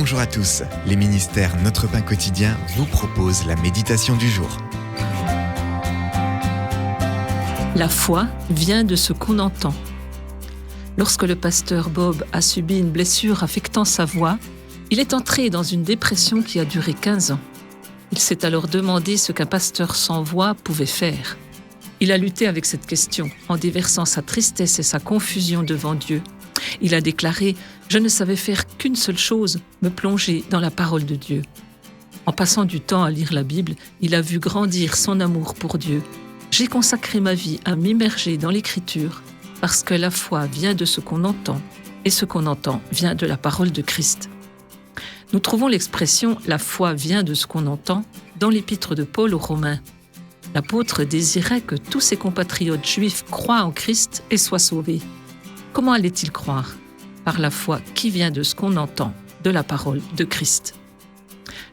Bonjour à tous, les ministères Notre Pain Quotidien vous proposent la méditation du jour. La foi vient de ce qu'on entend. Lorsque le pasteur Bob a subi une blessure affectant sa voix, il est entré dans une dépression qui a duré 15 ans. Il s'est alors demandé ce qu'un pasteur sans voix pouvait faire. Il a lutté avec cette question en déversant sa tristesse et sa confusion devant Dieu. Il a déclaré « Je ne savais faire qu'une seule chose, me plonger dans la parole de Dieu ». En passant du temps à lire la Bible, il a vu grandir son amour pour Dieu. « J'ai consacré ma vie à m'immerger dans l'Écriture parce que la foi vient de ce qu'on entend et ce qu'on entend vient de la parole de Christ ». Nous trouvons l'expression « la foi vient de ce qu'on entend » dans l'épître de Paul aux Romains. L'apôtre désirait que tous ses compatriotes juifs croient en Christ et soient sauvés. Comment allait-il croire ? Par la foi qui vient de ce qu'on entend, de la parole de Christ.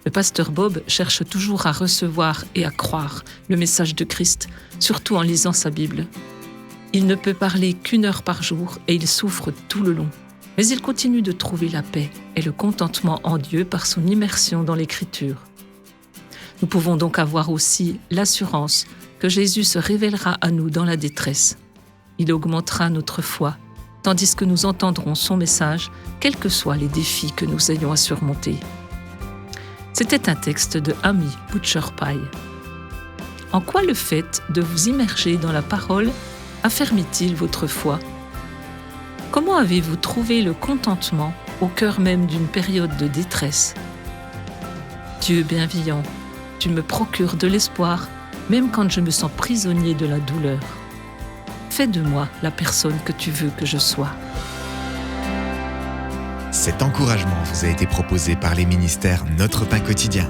Le pasteur Bob cherche toujours à recevoir et à croire le message de Christ, surtout en lisant sa Bible. Il ne peut parler qu'1 heure par jour et il souffre tout le long. Mais il continue de trouver la paix et le contentement en Dieu par son immersion dans l'Écriture. Nous pouvons donc avoir aussi l'assurance que Jésus se révélera à nous dans la détresse. Il augmentera notre foi, tandis que nous entendrons son message, quels que soient les défis que nous ayons à surmonter. C'était un texte de Amy Butcher Pye. En quoi le fait de vous immerger dans la parole affermit-il votre foi ? Comment avez-vous trouvé le contentement au cœur même d'une période de détresse ? Dieu bienveillant, tu me procures de l'espoir, même quand je me sens prisonnier de la douleur. Fais de moi la personne que tu veux que je sois. Cet encouragement vous a été proposé par les ministères Notre Pain Quotidien.